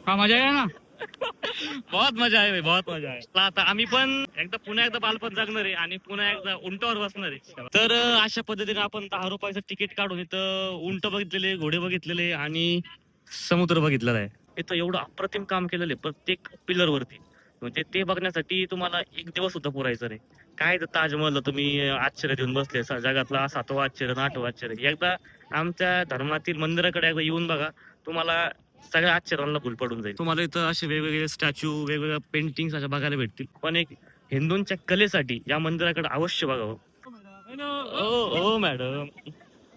हा मजा आहे ना. बहुत मजा आहे भाई, बहुत मजा आहे. आता आम्ही पण पुन्हा एकदा बालपण जगणार आहे आणि पुन्हा एकदा उंटावर बसणार आहे. तर अशा पद्धतीने आपण 10 रुपयाचं तिकीट काढून इथं उंट बघितलेले, घोडे बघितलेले आणि समुद्र बघितलेला आहे. इथं एवढं अप्रतिम काम केलेलं आहे प्रत्येक पिलर वरती. म्हणजे ते बघण्यासाठी तुम्हाला एक दिवस सुद्धा पुरायचं नाही. काय तर ताजमहल तुम्ही आश्चर्य देऊन बसले, जगातला 7वं आश्चर्य 8वं आश्चर्य. एकदा आमच्या धर्मातील मंदिराकडे एकदा येऊन बघा, तुम्हाला सगळ्या आश्चर्यांना भूल पडून जाईल. तुम्हाला इथं असे वेगवेगळे स्टॅच्यू, वेगवेगळ्या पेंटिंग्स अशा बघायला भेटतील. पण एक हिंदूंच्या कलेसाठी या मंदिराकडे अवश्य बघावं. ओ मॅडम,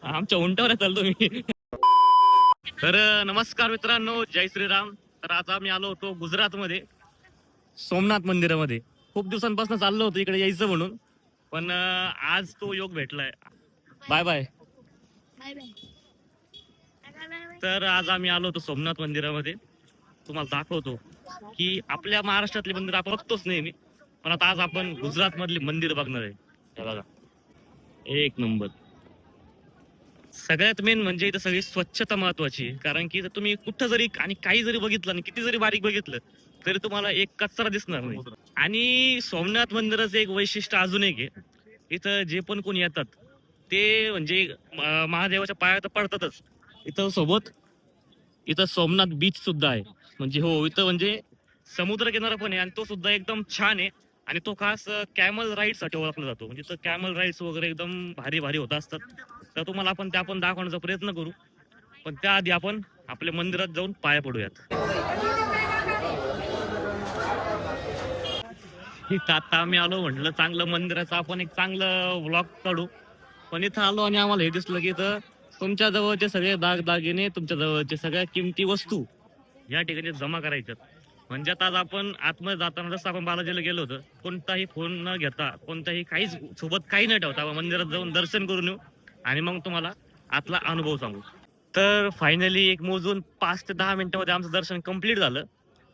आमच्या उंटावर चालतो मी. तर नमस्कार मित्रांनो, जय श्रीराम. तर आज आम्ही आलो होतो गुजरात मध्ये सोमनाथ मंदिरामध्ये. खूप दिवसांपासून चाललो होतो इकडे यायचं म्हणून, पण आज तो योग भेटलाय. Bye bye. तर आज आम्ही आलो होतो सोमनाथ मंदिरामध्ये. तुम्हाला दाखवतो की आपल्या महाराष्ट्रातली मंदिर आपण बघतोच नेहमी, पण आता आज आपण गुजरात मधली मंदिर बघणार आहे. हे बघा, एक नंबर. सगळ्यात मेन म्हणजे इथं सगळी स्वच्छता महत्वाची, कारण की तुम्ही कुठं जरी आणि काही जरी बघितलं आणि किती जरी बारीक बघितलं तरी तुम्हाला एक कचरा दिसणार नाही. आणि सोमनाथ मंदिराचं एक वैशिष्ट्य अजून एक आहे, इथं जे पण कोणी येतात ते म्हणजे महादेवाच्या पाया तर पडतातच. इथं सोबत इथं सोमनाथ बीच सुद्धा आहे. म्हणजे हो, इथं म्हणजे समुद्र किनारा पण आहे आणि तो सुद्धा एकदम छान आहे. आणि तो खास कॅमल राईड साठी ओळखला जातो. म्हणजे तर कॅमल राईड्स वगैरे एकदम भारी भारी होत असतात. तर तुम्हाला आपण त्या पण दाखवण्याचा प्रयत्न करू, पण त्याआधी आपण आपल्या मंदिरात जाऊन पाया पडूयात. आता आम्ही आलो, म्हटलं चांगलं मंदिराचं आपण एक चांगलं व्लॉग काढू. पण इथं आलो आणि आम्हाला हे दिसलं की इथं तुमच्या जवळचे सगळे दागदागिने, तुमच्या जवळचे सगळ्या किमती वस्तू या ठिकाणी जमा करायच्यात. म्हणजे आता आज आपण आतमध्ये जाताना जसं आपण बालाजीला गेलो होतो, कोणताही फोन न घेता, कोणताही काहीच सोबत काही न ठेवता आपण मंदिरात जाऊन दर्शन करून येऊ आणि मग तुम्हाला आतला अनुभव सांगू. तर फायनली एक मोजून 5 ते 10 मिनिटांमध्ये आमचं दर्शन कंप्लीट झालं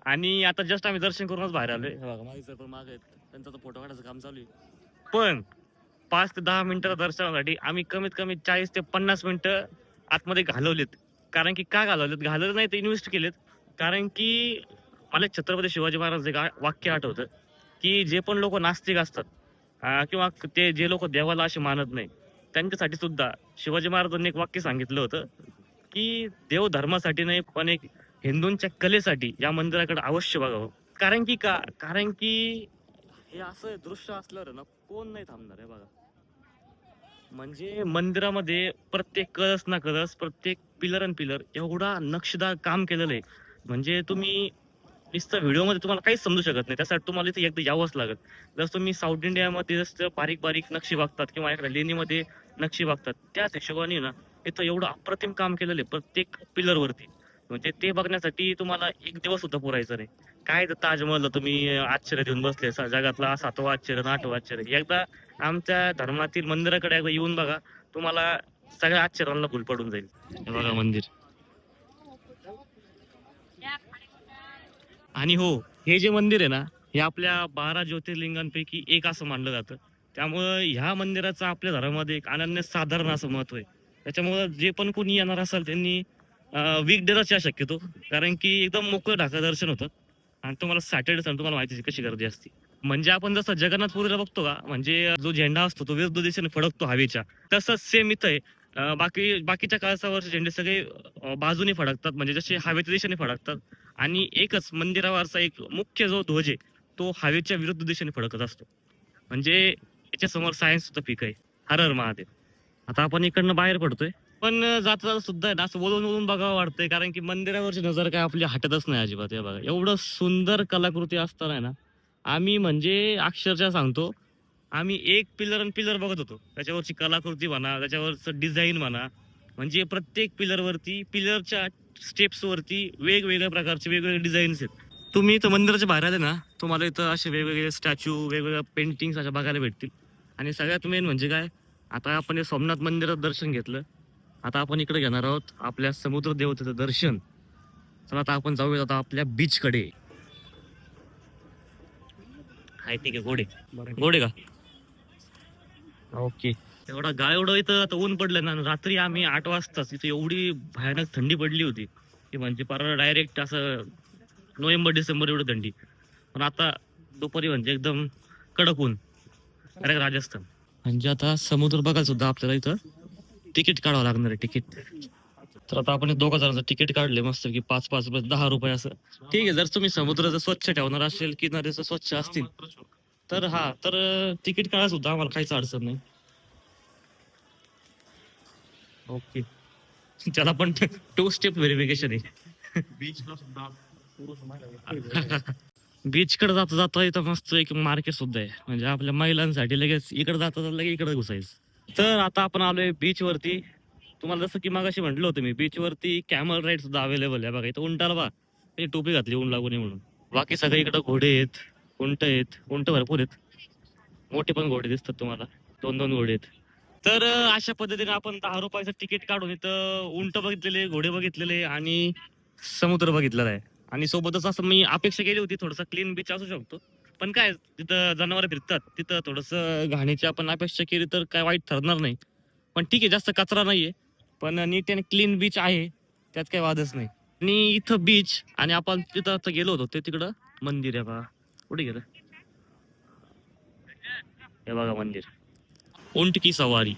आणि आता जस्ट आम्ही दर्शन करूनच बाहेर आलोय. मागे पण मागे त्यांचा फोटो काढायचं काम चालू आहे. पण 5 ते 10 मिनिटाच्या दर्शनासाठी आम्ही कमीत कमी 40 ते 50 मिनिटं आतमध्ये घालवलेत. कारण की का घालवलेत? घालवलं नाही तर इन्व्हेस्ट केलेत. कारण की मला छत्रपती शिवाजी महाराज एक वाक्य आठवतं की जे पण लोक नास्तिक असतात किंवा ते जे लोक देवाला असे मानत नाही, त्यांच्यासाठी सुद्धा शिवाजी महाराजांनी एक वाक्य सांगितलं होतं की देव धर्मासाठी नाही, पण एक हिंदूंच्या कलेसाठी या मंदिराकडे अवश्य बघावं. कारण की हे असं दृश्य असल्यावर ना कोण नाही थांबणार आहे बघा. म्हणजे मंदिरामध्ये प्रत्येक कळस ना कळस, प्रत्येक पिलर अन पिलर एवढा नक्षीदार काम केलेलं आहे. म्हणजे तुम्ही नुसतं व्हिडिओमध्ये तुम्हाला काहीच समजू शकत नाही. त्यासाठी तुम्हाला इथे एकदा यावंच लागेल. जर तुम्ही साऊथ इंडियामध्ये जसं बारीक बारीक नक्षी बघतात किंवा एखाद्या लेणीमध्ये नक्षी बघतात, त्याच हिशोबाने ना इथं एवढं अप्रतिम काम केलेलं आहे प्रत्येक पिलर वरती. म्हणजे ते बघण्यासाठी तुम्हाला एक दिवस सुद्धा पुरायचं नाही. काय तर ताजमहल तुम्ही आश्चर्य देऊन बसले, जगातला 7वं आश्चर्य 8वं आश्चर्य. एकदा आमच्या धर्मातील मंदिराकडे एकदा येऊन बघा, तुम्हाला सगळ्या आश्चर्यांना भूल पडून जाईल. हे बघा मंदिर. आणि हो, हे जे मंदिर आहे ना, हे आपल्या 12 ज्योतिर्लिंगांपैकी एक असं मानलं जातं. त्यामुळं ह्या मंदिराचं आपल्या धर्मामध्ये एक अनन्यसाधारण असं महत्व आहे. त्याच्यामुळं जे पण कोणी येणार असेल त्यांनी वीकडेलाच या शक्यतो, कारण की एकदम मोकळं ढाकं दर्शन होतं. आणि तुम्हाला सॅटर्डे संडे तुम्हाला माहिती कशी गर्दी असते. म्हणजे आपण जसं जगन्नाथपुरीला बघतो का, म्हणजे जो झेंडा असतो तो विरुद्ध दिशेने फडकतो हवेच्या, तसंच सेम इथं आहे. बाकीच्या काळावरचे झेंडे सगळे बाजूने फडकतात, म्हणजे जसे हवेच्या दिशेने फडकतात. आणि एकच मंदिरावरचा एक मुख्य जो ध्वज आहे तो हवेच्या विरुद्ध दिशेने फडकत असतो. म्हणजे याच्या समोर सायन्स सुद्धा पीक आहे. हर हर महादेव. आता आपण इकडनं बाहेर पडतोय, पण जाता जाता सुद्धा आहे ना असं वळून वळून बघावं वाटतंय, कारण की मंदिरावरची नजर काय आपली हटतच नाही अजिबात. हे बघा, एवढं सुंदर कलाकृती असताना ना, आम्ही म्हणजे अक्षरशः सांगतो, आम्ही एक पिलर आणि पिलर बघत होतो. त्याच्यावरची कलाकृती म्हणा, त्याच्यावरचं डिझाईन म्हणा, म्हणजे प्रत्येक पिलरवरती, पिलरच्या स्टेप्स वरती वेगवेगळ्या प्रकारचे वेगवेगळे डिझाईन्स आहेत. तुम्ही इथं मंदिराच्या बाहेर आले ना, तुम्हाला इथं असे वेगवेगळे स्टॅच्यू, वेगवेगळ्या पेंटिंग्स अशा बघायला भेटतील. आणि सगळ्यात मेन म्हणजे काय, आता आपण हे सोमनाथ मंदिरात दर्शन घेतलं, आता आपण इकडे घेणार आहोत आपल्या समुद्र देवतेचं दर्शन. चला आता आपण जाऊया आता आपल्या बीच कडे. हाय ठीक आहे, घोडे घोडे का? ओके. एवढं इथं आता ऊन पडलं ना, रात्री आम्ही 8 वाजताच इथे एवढी भयानक थंडी पडली होती की म्हणजे परवा डायरेक्ट असं नोव्हेंबर डिसेंबर एवढी थंडी, पण आता दुपारी म्हणजे एकदम कडक ऊन, डायरेक्ट राजस्थान. म्हणजे आता समुद्र बघायला सुद्धा आपल्याला इथं तिकीट काढावं लागणार आहे, तिकीट. तर आता आपण 2,000चं तिकीट काढले मस्त की 5-5 10 रुपये असं. ठीक आहे, जर तुम्ही समुद्र जर स्वच्छ ठेवणार असेल, किनारे जर स्वच्छ असतील, तर हा तर तिकीट काढा सुद्धा आम्हाला काहीच अडचण नाही. ओके, त्याला पण 2 स्टेप व्हेरिफिकेशन आहे. बीच कडे जाता जाता इथं मस्त एक मार्केट सुद्धा आहे, म्हणजे आपल्या महिलांसाठी लगेच इकडे जाता जाता लगेच इकडे घुसायचं. तर आता आपण आलोय बीच वरती. तुम्हाला जसं की मागाशी म्हटलं होतं मी, बीच वरती कॅमल राईड सुद्धा अवेलेबल आहे बघा. इथं उंटाला बा हे टोपी घातली ऊन लागू नये म्हणून. बाकी सगळे इकडं घोडे आहेत, उंट भरपूर आहेत. मोठे पण घोडे दिसतात तुम्हाला, 2-2 घोडे आहेत. तर अशा पद्धतीने आपण 10 रुपयाचं तिकीट काढून इथं उंट बघितलेले, घोडे बघितलेले आणि समुद्र बघितलेला आहे. आणि सोबतच असं मी अपेक्षा केली होती थोडंसं क्लीन बीच असू शकतो, पण काय तिथं जनावर फिरतात, तिथं थोडस घाणीची आपण अपेक्षा केली तर काय वाईट ठरणार नाही. पण ठीक आहे, जास्त कचरा नाहीये, पण नीट आणि क्लीन बीच आहे, त्यात काही वादच नाही. आणि इथं बीच आणि आपण तिथं आता गेलो होतो ते तिकडं मंदिर आहे बघा. कुठे गेलं हे बघा मंदिर. ऊंट की सवारी,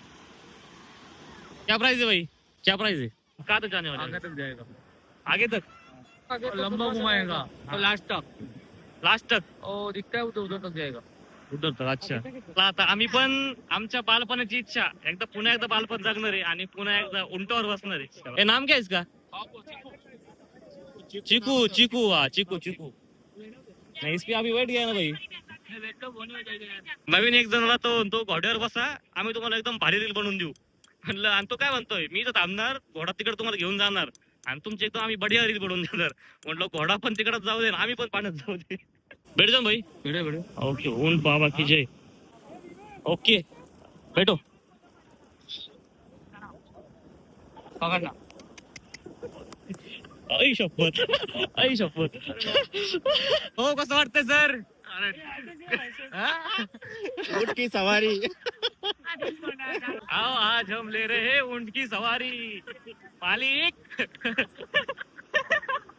क्या प्राइस है भाई, क्या प्राइस है? कहाँ तक जाने वाले हैं? आगे तक जाएगा, आगे तक, लंबा घुमाएगा और लास्ट तक, लास्ट तक, और दिखता है उधर उधर तक जाएगा. उधर तक. अच्छा, चला आता आम्ही पण आमच्या बालपणाची इच्छा एकदा पुन्हा एकदा बालपण जगणार आहे आणि पुन्हा एकदा उंटावर बसणार आहे. हे नाम काय आहे इसका? चिकू. चिकू हा चिकू चिकू. नाही, इस पे अभी बैठ गया ना भाई. नवीन एक जण तो घोड्यावर बसा, आम्ही तुम्हाला एकदम भारी रील बनवून देऊ म्हणलं. आणि तो काय म्हणतोय, मी तर थांबणार, घोडा तिकडे तुम्हाला घेऊन जाणार आणि तुमची एकदम आम्ही बढिया रील बनवून देणार. म्हटलं घोडा पण तिकडे जाऊ दे आणि आम्ही पण पाण्यात जाऊ दे. बैठ जाऊ भाई. भिड़े भिड़े ओके, ऊंट बाबा की जय. ओके, बैठो. पकड़ना. आई शपथ, आई शपथ. हो, कसं वाटतंय सर? ऊंट की सवारी. आओ आज हम ले रहे हैं ऊंट की सवारी, मालिक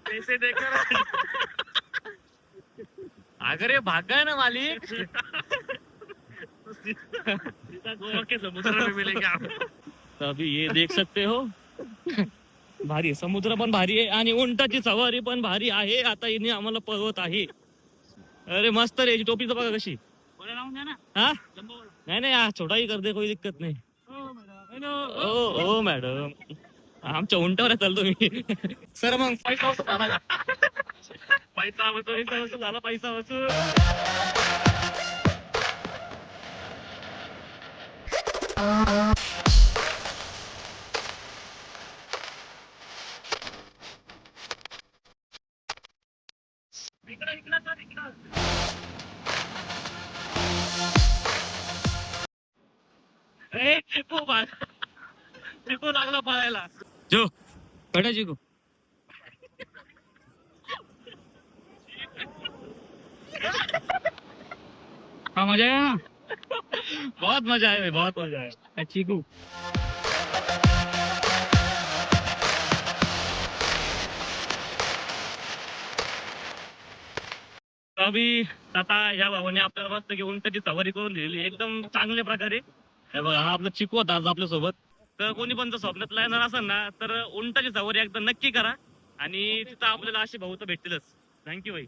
पैसे देकर. अगर ये भागा ना मालिक, गोवा के समुद्र में मिलेंगे आप. तो अभी ये देख सकते हो, भारी आहे, समुद्र पण भारी आहे आणि उंटाची सवारी पण भारी आहे. आता इने आम्हाला पळवत आहे. अरे मस्त रे, याची टोपी तर बघा कशी. हा नाही नाही, हा छोटा ही कर दे, कोई दिक्कत नाही. ओ मॅडम, आमच्या उंटावर चालतो मी. सर मग पैसा वसूल झाला का? पैसा वसूल झाला, पैसा वसूल. ए, चिकू लागला पळायला. जो बेटा चिकू. हाँ मजा आया ना. बहुत मजा आया, बहुत मजा आया. चीकू. अभि आता या भावाने आपल्याला मस्त की उंटाची सवारी करून दिलेली एकदम चांगल्या प्रकारे. हे बघा, हा आपला चिकू होता आज आपल्या सोबत. तर कोणी पण जर स्वप्नात येणार असेल ना, तर उंटाची सवारी एकदा नक्की करा आणि तिथं आपल्याला असे भाऊ तर भेटतीलच. थँक्यू भाई.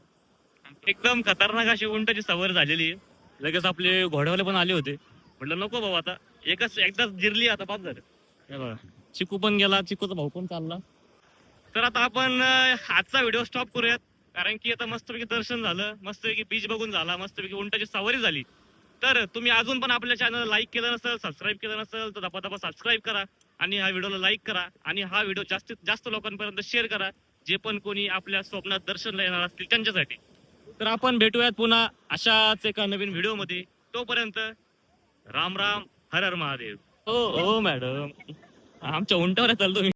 एकदम खतरनाक अशी उंटाची सवारी झालेली आहे. लगेच आपले घोड्यावाले पण आले होते, म्हटलं नको भाऊ, आता एकदाच जिरली, आता पाच झालं. हे बघा, चिकू पण गेला, चिकूचा भाऊ पण चालला. तर आता आपण आजचा व्हिडिओ स्टॉप करूयात, कारण की आता मस्तपैकी दर्शन झालं, मस्तपैकी बीच बघून झाला, मस्तपैकी उंटाची सवारी झाली. तर तुम्ही अजून पण आपल्या चॅनल लाईक केलं नसेल, सबस्क्राईब केलं नसेल, तर धपाधपा सबस्क्राईब करा आणि ह्या व्हिडिओला लाईक करा आणि हा व्हिडिओ जास्तीत जास्त लोकांपर्यंत शेअर करा, जे पण कोणी आपल्या स्वप्नात दर्शनला येणार असतील त्यांच्यासाठी. तर आपण भेटूयात पुन्हा अशाच एका नवीन व्हिडिओमध्ये. तोपर्यंत राम राम, हर हर महादेव. ओ मॅडम, आमच्या उंटावर चालतो मी.